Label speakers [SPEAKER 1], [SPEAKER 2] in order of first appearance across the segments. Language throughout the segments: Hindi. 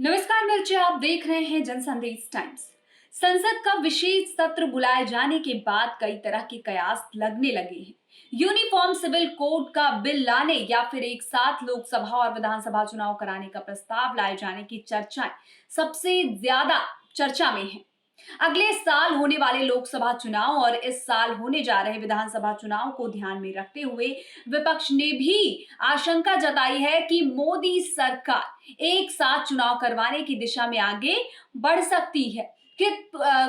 [SPEAKER 1] नमस्कार मिर्ची, आप देख रहे हैं जनसंदेश टाइम्स। संसद का विशेष सत्र बुलाए जाने के बाद कई तरह के कयास लगने लगे हैं। यूनिफॉर्म सिविल कोड का बिल लाने या फिर एक साथ लोकसभा और विधानसभा चुनाव कराने का प्रस्ताव लाए जाने की चर्चाएं सबसे ज्यादा चर्चा में है। अगले साल होने वाले लोकसभा चुनाव और इस साल होने जा रहे विधानसभा चुनाव को ध्यान में रखते हुए विपक्ष ने भी आशंका जताई है कि मोदी सरकार एक साथ चुनाव करवाने की दिशा में आगे बढ़ सकती है। कि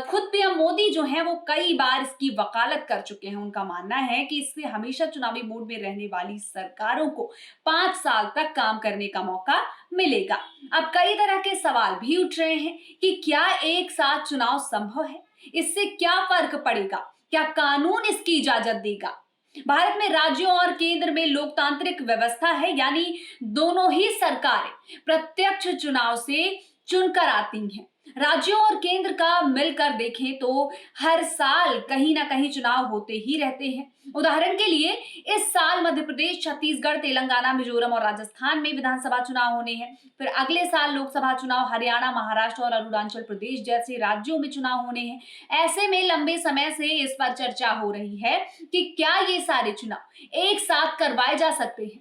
[SPEAKER 1] खुद पीएम मोदी जो हैं वो कई बार इसकी वकालत कर चुके हैं। उनका मानना है कि इससे हमेशा चुनावी मोड में रहने वाली सरकारों को 5 साल तक काम करने का मौका मिलेगा। अब कई तरह के सवाल भी उठ रहे हैं कि क्या एक साथ चुनाव संभव है, इससे क्या फर्क पड़ेगा, क्या कानून इसकी इजाजत देगा। भारत में राज्यों और केंद्र में लोकतांत्रिक व्यवस्था है, यानी दोनों ही सरकारें प्रत्यक्ष चुनाव से चुनकर आती हैं। राज्यों और केंद्र का मिलकर देखें तो हर साल कहीं ना कहीं चुनाव होते ही रहते हैं। उदाहरण के लिए इस साल मध्य प्रदेश, छत्तीसगढ़, तेलंगाना, मिजोरम और राजस्थान में विधानसभा चुनाव होने हैं। फिर अगले साल लोकसभा चुनाव हरियाणा, महाराष्ट्र और अरुणाचल प्रदेश जैसे राज्यों में चुनाव होने हैं। ऐसे में लंबे समय से इस पर चर्चा हो रही है कि क्या ये सारे चुनाव एक साथ करवाए जा सकते हैं।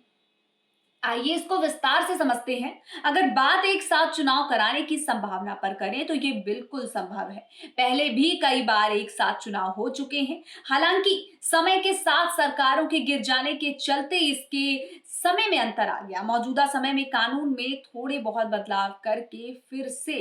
[SPEAKER 1] आइए इसको विस्तार से समझते हैं। अगर बात एक साथ चुनाव कराने की संभावना पर करें तो ये बिल्कुल संभव है। पहले भी कई बार एक साथ चुनाव हो चुके हैं। हालांकि समय के साथ सरकारों के गिर जाने के चलते इसके समय में अंतर आ गया। मौजूदा समय में कानून में थोड़े बहुत बदलाव करके फिर से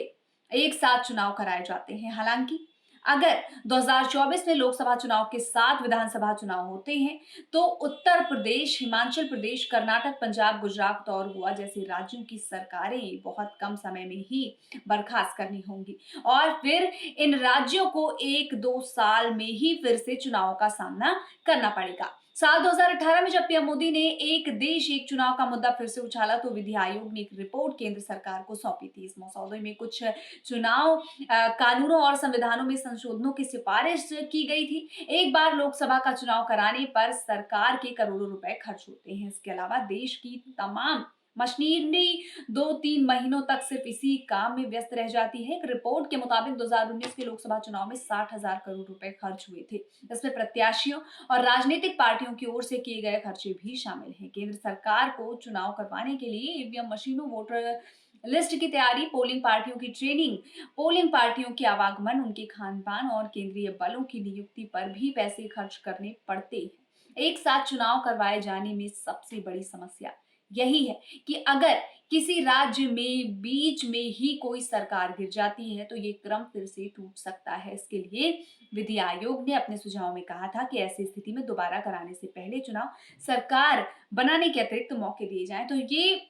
[SPEAKER 1] एक साथ चुनाव कराए जाते हैं। हालांकि अगर 2024 में लोकसभा चुनाव के साथ विधानसभा चुनाव होते हैं तो उत्तर प्रदेश, हिमाचल प्रदेश, कर्नाटक, पंजाब, गुजरात और गोवा जैसे राज्यों की सरकारें बहुत कम समय में ही बर्खास्त करनी होंगी और फिर इन राज्यों को 1-2 साल में ही फिर से चुनाव का सामना करना पड़ेगा। साल 2018 में जब पीएम मोदी ने एक देश एक चुनाव का मुद्दा फिर से उछाला तो विधि आयोग ने एक रिपोर्ट केंद्र सरकार को सौंपी थी। इस मसौदे में कुछ चुनाव कानूनों और संविधानों में संशोधनों की सिफारिश की गई थी। एक बार लोकसभा का चुनाव कराने पर सरकार के करोड़ों रुपए खर्च होते हैं। इसके अलावा देश की तमाम मशीनरी 2-3 महीनों तक सिर्फ इसी काम में व्यस्त रह जाती है। एक रिपोर्ट के मुताबिक 2019 के लोकसभा चुनाव में 60,000 करोड़ रुपए खर्च हुए थे। इसमें प्रत्याशियों और राजनीतिक पार्टियों की ओर से किए गए खर्चे भी शामिल हैं। केंद्र सरकार को चुनाव करवाने के लिए ईवीएम मशीनों, वोटर लिस्ट की तैयारी, पोलिंग पार्टियों की ट्रेनिंग, पोलिंग पार्टियों के आवागमन, उनके खान पान और केंद्रीय बलों की नियुक्ति पर भी पैसे खर्च करने पड़ते हैं। एक साथ चुनाव करवाए जाने में सबसे बड़ी समस्या यही है कि अगर किसी राज्य में बीच में ही कोई सरकार गिर जाती है तो ये क्रम फिर से टूट सकता है। इसके लिए विधि आयोग ने अपने सुझाव में कहा था कि ऐसी स्थिति में दोबारा कराने से पहले चुनाव सरकार बनाने के अतिरिक्त मौके दिए जाएं। तो ये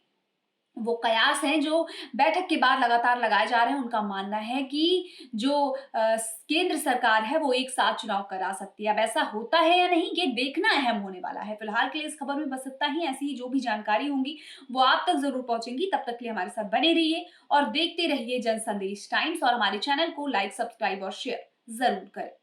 [SPEAKER 1] वो कयास हैं जो बैठक के बाद लगातार लगाए जा रहे हैं। उनका मानना है कि जो केंद्र सरकार है वो एक साथ चुनाव करा सकती है। अब ऐसा होता है या नहीं ये देखना अहम होने वाला है। फिलहाल के लिए इस खबर में बस इतना ही। ऐसी ही जो भी जानकारी होंगी वो आप तक जरूर पहुंचेंगी। तब तक के लिए हमारे साथ बने रहिए और देखते रहिए जनसंदेश टाइम्स और हमारे चैनल को लाइक, सब्सक्राइब और शेयर जरूर करें।